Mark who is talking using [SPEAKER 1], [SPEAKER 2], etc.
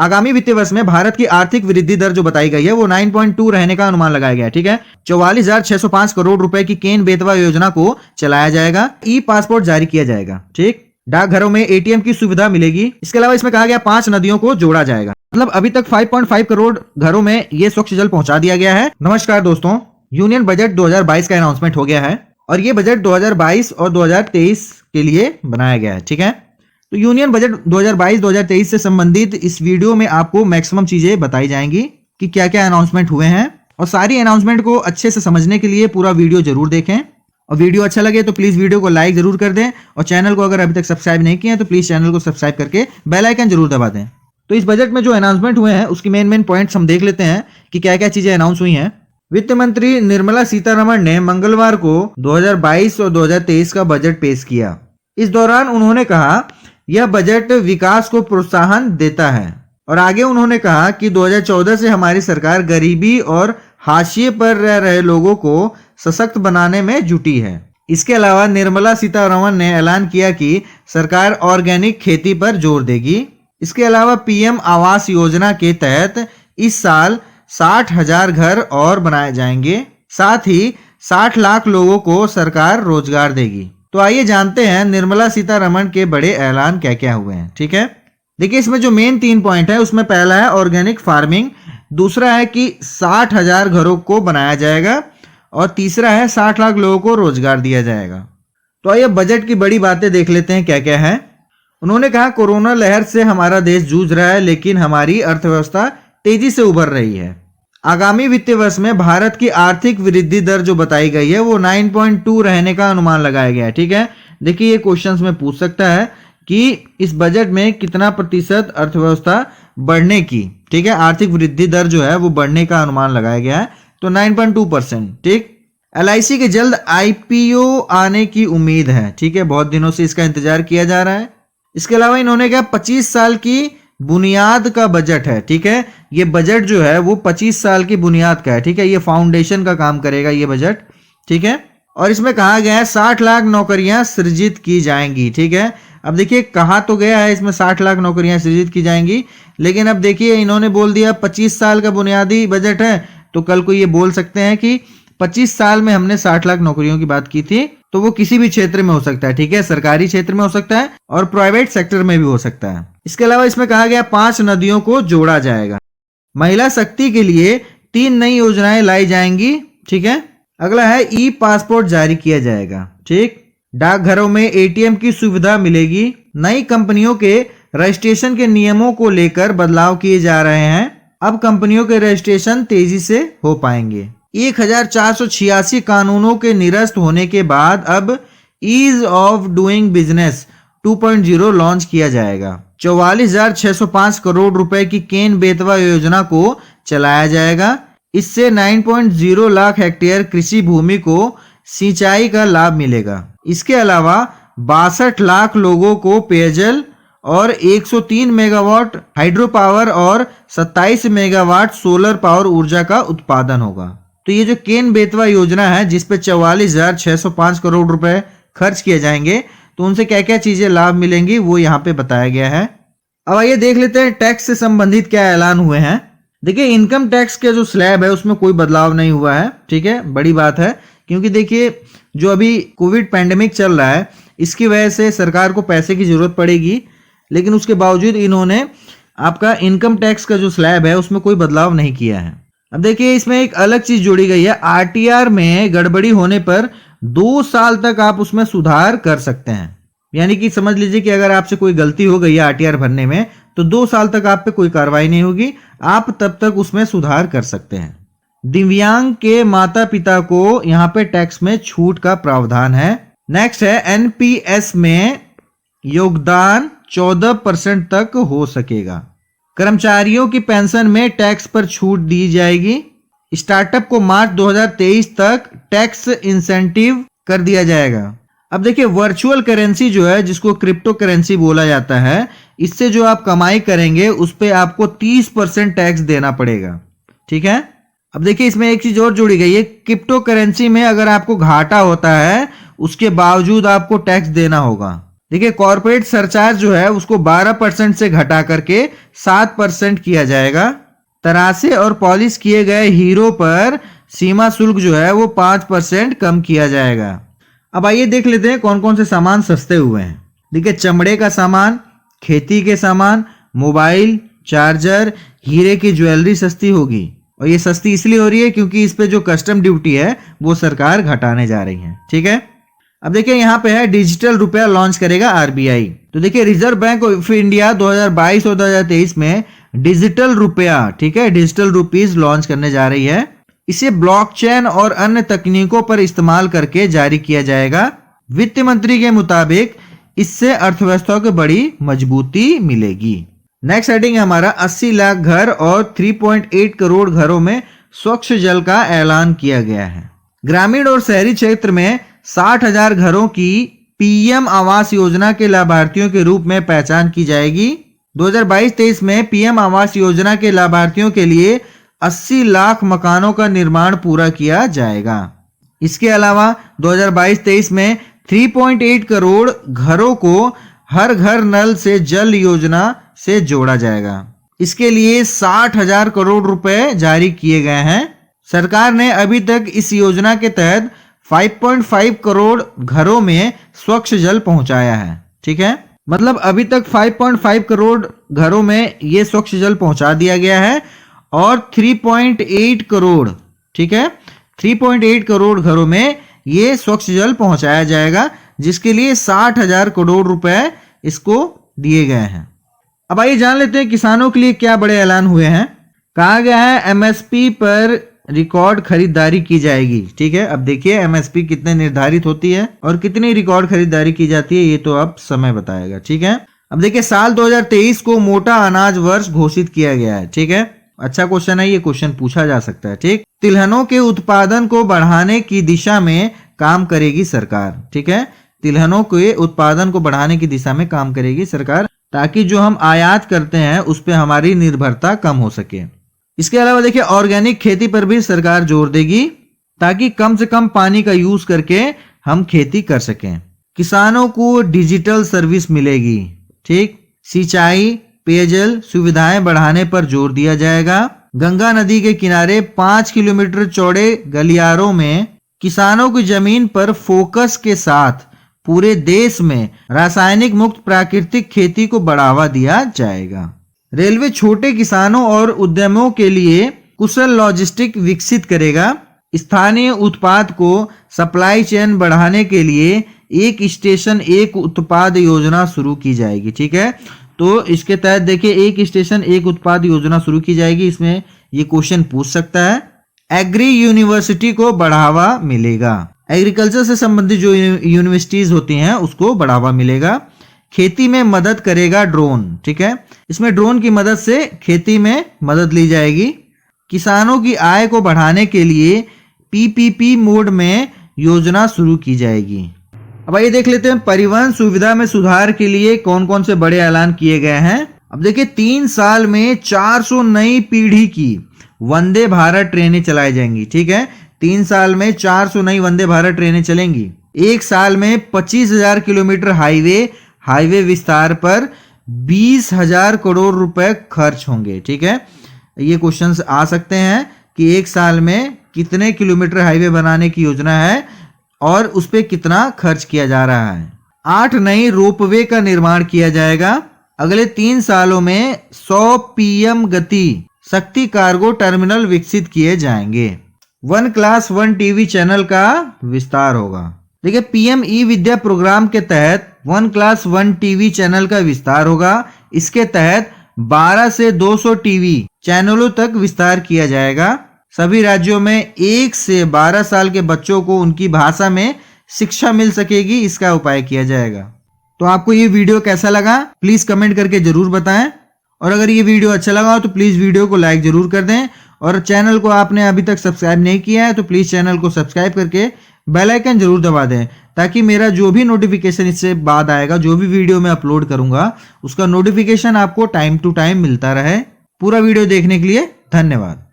[SPEAKER 1] आगामी वित्तीय वर्ष में भारत की आर्थिक वृद्धि दर जो बताई गई है वो 9.2 रहने का अनुमान लगाया गया है। ठीक है, 44,605 करोड़ रुपए की केन बेतवा योजना को चलाया जाएगा। ई पासपोर्ट जारी किया जाएगा। ठीक, डाकघरों में एटीएम की सुविधा मिलेगी। इसके अलावा इसमें कहा गया 5 नदियों को जोड़ा जाएगा। मतलब अभी तक 5.5 करोड़ घरों में ये स्वच्छ जल पहुंचा दिया गया है। नमस्कार दोस्तों, यूनियन बजट 2022 का अनाउंसमेंट हो गया है और ये बजट 2022 और 2023 के लिए बनाया गया है। ठीक है, तो यूनियन बजट 2022-2023 से संबंधित इस वीडियो में आपको मैक्सिमम चीजें बताई जाएंगी कि क्या क्या अनाउंसमेंट हुए हैं, और सारी अनाउंसमेंट को अच्छे से समझने के लिए पूरा वीडियो जरूर देखें। और वीडियो अच्छा लगे तो प्लीज वीडियो को लाइक जरूर कर दें, और चैनल को अगर अभी तक सब्सक्राइब नहीं किया तो प्लीज चैनल को सब्सक्राइब करके बेल आइकन जरूर दबा दें। तो इस बजट में जो अनाउंसमेंट हुए हैं उसकी मेन पॉइंट्स हम देख लेते हैं कि क्या क्या चीजें अनाउंस हुई हैं। वित्त मंत्री निर्मला सीतारमण ने मंगलवार को 2022 और 2023 का बजट पेश किया। इस दौरान उन्होंने कहा यह बजट विकास को प्रोत्साहन देता है, और आगे उन्होंने कहा कि 2014 से हमारी सरकार गरीबी और हाशिए पर रह रहे लोगों को सशक्त बनाने में जुटी है। इसके अलावा निर्मला सीतारमण ने ऐलान किया कि सरकार ऑर्गेनिक खेती पर जोर देगी। इसके अलावा पीएम आवास योजना के तहत इस साल 60,000 घर और बनाए जाएंगे। साथ ही 60 लाख लोगों को सरकार रोजगार देगी। तो आइए जानते हैं निर्मला सीतारमण के बड़े ऐलान क्या क्या हुए हैं। ठीक है, देखिए इसमें जो मेन 3 पॉइंट है उसमें पहला है ऑर्गेनिक फार्मिंग, दूसरा है कि 60,000 घरों को बनाया जाएगा, और तीसरा है 60 लाख लोगों को रोजगार दिया जाएगा। तो आइए बजट की बड़ी बातें देख लेते हैं क्या क्या है। उन्होंने कहा कोरोना लहर से हमारा देश जूझ रहा है, लेकिन हमारी अर्थव्यवस्था तेजी से उभर रही है। आगामी वित्तीय वर्ष में भारत की आर्थिक वृद्धि दर जो बताई गई है वो 9.2 रहने का अनुमान लगाया गया है। ठीक है, देखिए ये क्वेश्चंस में पूछ सकता है कि इस बजट में कितना प्रतिशत अर्थव्यवस्था बढ़ने की, ठीक है, आर्थिक वृद्धि दर जो है वो बढ़ने का अनुमान लगाया गया है, तो 9.2%। ठीक, LIC के जल्द IPO आने की उम्मीद है। ठीक है, बहुत दिनों से इसका इंतजार किया जा रहा है। इसके अलावा इन्होंने कहा 25 साल की बुनियाद का बजट है। ठीक है, ये बजट जो है वो 25 साल की बुनियाद का है। ठीक है, ये फाउंडेशन का काम करेगा ये बजट। ठीक है, और इसमें कहा गया है 60 लाख नौकरियां सृजित की जाएंगी। ठीक है, अब देखिए कहा तो गया है इसमें 60 लाख नौकरियां सृजित की जाएंगी, लेकिन अब देखिए इन्होंने बोल दिया 25 साल का बुनियादी बजट है, तो कल को ये बोल सकते हैं कि 25 साल में हमने 60 लाख नौकरियों की बात की थी। तो वो किसी भी क्षेत्र में हो सकता है। ठीक है, सरकारी क्षेत्र में हो सकता है और प्राइवेट सेक्टर में भी हो सकता है। इसके अलावा इसमें कहा गया 5 नदियों को जोड़ा जाएगा। महिला शक्ति के लिए 3 नई योजनाएं लाई जाएंगी। ठीक है, अगला है ई पासपोर्ट जारी किया जाएगा। ठीक, डाकघरों में एटीएम की सुविधा मिलेगी। नई कंपनियों के रजिस्ट्रेशन के नियमों को लेकर बदलाव किए जा रहे हैं। अब कंपनियों के रजिस्ट्रेशन तेजी से हो पाएंगे। 1486 कानूनों के निरस्त होने के बाद अब ease of doing business 2.0 launch किया जाएगा। 44,605 करोड़ रुपए की केन बेतवा योजना को चलाया जाएगा। इससे 9.0 लाख हेक्टेयर कृषि भूमि को सिंचाई का लाभ मिलेगा। इसके अलावा 62 लाख लोगों को पेयजल और 103 मेगावाट हाइड्रो पावर और 27 मेगावाट सोलर पावर ऊर्जा का उत्पादन होगा। तो ये जो केन बेतवा योजना है जिसपे 44,605 करोड़ रुपए खर्च किए जाएंगे, तो उनसे क्या क्या चीजें लाभ मिलेंगी वो यहाँ पे बताया गया है। अब आइए देख लेते हैं टैक्स से संबंधित क्या ऐलान हुए हैं। देखिए इनकम टैक्स के जो स्लैब है उसमें कोई बदलाव नहीं हुआ है। ठीक है, बड़ी बात है, क्योंकि देखिए जो अभी कोविड पैंडेमिक चल रहा है इसकी वजह से सरकार को पैसे की जरूरत पड़ेगी, लेकिन उसके बावजूद इन्होंने आपका इनकम टैक्स का जो स्लैब है उसमें कोई बदलाव नहीं किया है। अब देखिए इसमें एक अलग चीज जोड़ी गई है, आरटीआर में गड़बड़ी होने पर 2 साल तक आप उसमें सुधार कर सकते हैं। यानी कि समझ लीजिए कि अगर आपसे कोई गलती हो गई है आरटीआर भरने में, तो 2 साल तक आप पे कोई कार्रवाई नहीं होगी, आप तब तक उसमें सुधार कर सकते हैं। दिव्यांग के माता पिता को यहाँ पे टैक्स में छूट का प्रावधान है। नेक्स्ट है एनपीएस में योगदान 14% तक हो सकेगा। कर्मचारियों की पेंशन में टैक्स पर छूट दी जाएगी। स्टार्टअप को मार्च 2023 तक टैक्स इंसेंटिव कर दिया जाएगा। अब देखिए वर्चुअल करेंसी जो है जिसको क्रिप्टो करेंसी बोला जाता है, इससे जो आप कमाई करेंगे उस पे आपको 30% टैक्स देना पड़ेगा। ठीक है, अब देखिए इसमें एक चीज और जुड़ी गई है, क्रिप्टो करेंसी में अगर आपको घाटा होता है उसके बावजूद आपको टैक्स देना होगा। देखिए कॉर्पोरेट सरचार्ज जो है उसको 12% से घटा करके 7% किया जाएगा। तरासे और पॉलिश किए गए हीरो पर सीमा शुल्क जो है वो 5% कम किया जाएगा। अब आइए देख लेते हैं कौन कौन से सामान सस्ते हुए हैं। देखिए चमड़े का सामान, खेती के सामान, मोबाइल, चार्जर, हीरे की ज्वेलरी सस्ती होगी। और ये सस्ती इसलिए हो रही है क्योंकि इस पे जो कस्टम ड्यूटी है वो सरकार घटाने जा रही है। ठीक है, अब देखिए यहाँ पे है डिजिटल रुपया लॉन्च करेगा आरबीआई। तो देखिए रिजर्व बैंक ऑफ इंडिया 2022 और 2023 में डिजिटल रुपया, ठीक है, डिजिटल रुपीज लॉन्च करने जा रही है। इसे ब्लॉकचेन और अन्य तकनीकों पर इस्तेमाल करके जारी किया जाएगा। वित्त मंत्री के मुताबिक इससे अर्थव्यवस्था को बड़ी मजबूती मिलेगी। नेक्स्ट हेडिंग है हमारा 80 लाख घर और 3.8 करोड़ घरों में स्वच्छ जल का ऐलान किया गया है। ग्रामीण और शहरी क्षेत्र में 60,000 घरों की पीएम आवास योजना के लाभार्थियों के रूप में पहचान की जाएगी। 2022-23 में पीएम आवास योजना के लाभार्थियों के लिए 80 लाख मकानों का निर्माण पूरा किया जाएगा। इसके अलावा 2022-23 में 3.8 करोड़ घरों को हर घर नल से जल योजना से जोड़ा जाएगा। इसके लिए 60,000 करोड़ रुपए जारी किए गए हैं। सरकार ने अभी तक इस योजना के तहत 5.5 करोड़ घरों में स्वच्छ जल पहुंचाया है। ठीक है, मतलब अभी तक 5.5 करोड़ घरों में ये स्वच्छ जल पहुंचा दिया गया है और 3.8 करोड़, ठीक है, 3.8 करोड़ घरों में ये स्वच्छ जल पहुंचाया जाएगा, जिसके लिए 60,000 करोड़ रुपए इसको दिए गए हैं। अब आइए जान लेते हैं किसानों के लिए क्या बड़े ऐलान हुए हैं। कहा गया है एमएसपी पर रिकॉर्ड खरीदारी की जाएगी। ठीक है, अब देखिए एमएसपी कितने निर्धारित होती है और कितनी रिकॉर्ड खरीदारी की जाती है ये तो अब समय बताएगा। ठीक है, अब देखिए साल 2023 को मोटा अनाज वर्ष घोषित किया गया है। ठीक है, अच्छा क्वेश्चन है, ये क्वेश्चन पूछा जा सकता है। ठीक, तिलहनों के उत्पादन को बढ़ाने की दिशा में काम करेगी सरकार। ठीक है, तिलहनों के उत्पादन को बढ़ाने की दिशा में काम करेगी सरकार, ताकि जो हम आयात करते हैं उस पर हमारी निर्भरता कम हो सके। इसके अलावा देखिए ऑर्गेनिक खेती पर भी सरकार जोर देगी, ताकि कम से कम पानी का यूज करके हम खेती कर सकें। किसानों को डिजिटल सर्विस मिलेगी। ठीक, सिंचाई, पेयजल सुविधाएं बढ़ाने पर जोर दिया जाएगा। गंगा नदी के किनारे 5 किलोमीटर चौड़े गलियारों में किसानों की जमीन पर फोकस के साथ पूरे देश में रासायनिक मुक्त प्राकृतिक खेती को बढ़ावा दिया जाएगा। रेलवे छोटे किसानों और उद्यमों के लिए कुशल लॉजिस्टिक विकसित करेगा। स्थानीय उत्पाद को सप्लाई चेन बढ़ाने के लिए एक स्टेशन एक उत्पाद योजना शुरू की जाएगी। ठीक है, तो इसके तहत देखिए एक स्टेशन एक उत्पाद योजना शुरू की जाएगी। इसमें ये क्वेश्चन पूछ सकता है। एग्री यूनिवर्सिटी को बढ़ावा मिलेगा। एग्रीकल्चर से संबंधित जो यूनिवर्सिटीज होती हैं उसको बढ़ावा मिलेगा। खेती में मदद करेगा ड्रोन। ठीक है, इसमें ड्रोन की मदद से खेती में मदद ली जाएगी। किसानों की आय को बढ़ाने के लिए पीपीपी मोड में योजना शुरू की जाएगी। अब आइए देख लेते हैं परिवहन सुविधा में सुधार के लिए कौन कौन से बड़े ऐलान किए गए हैं। अब देखिए 3 साल में 400 नई पीढ़ी की वंदे भारत ट्रेनें चलाई जाएंगी। ठीक है, 3 साल में 400 नई वंदे भारत ट्रेनें चलेंगी। 1 साल में 25,000 किलोमीटर हाईवे विस्तार पर 20,000 करोड़ रुपए खर्च होंगे। ठीक है, ये क्वेश्चंस आ सकते हैं कि 1 साल में कितने किलोमीटर हाईवे बनाने की योजना है और उस पर कितना खर्च किया जा रहा है। 8 नई रोपवे का निर्माण किया जाएगा। अगले 3 सालों में 100 पीएम गति शक्ति कार्गो टर्मिनल विकसित किए जाएंगे। 1 क्लास 1 टीवी चैनल का विस्तार होगा। देखिए पीएम ई विद्या प्रोग्राम के तहत 1 क्लास 1 टीवी चैनल का विस्तार होगा। इसके तहत 12 से 200 टीवी चैनलों तक विस्तार किया जाएगा। सभी राज्यों में 1 से 12 साल के बच्चों को उनकी भाषा में शिक्षा मिल सकेगी, इसका उपाय किया जाएगा। तो आपको ये वीडियो कैसा लगा प्लीज कमेंट करके जरूर बताएं, और अगर ये वीडियो अच्छा लगा हो तो प्लीज वीडियो को लाइक जरूर कर दें, और चैनल को आपने अभी तक सब्सक्राइब नहीं किया है तो प्लीज चैनल को सब्सक्राइब करके बेल आइकन जरूर दबा दें, ताकि मेरा जो भी नोटिफिकेशन इससे बाद आएगा, जो भी वीडियो मैं अपलोड करूंगा उसका नोटिफिकेशन आपको टाइम टू टाइम मिलता रहे। पूरा वीडियो देखने के लिए धन्यवाद।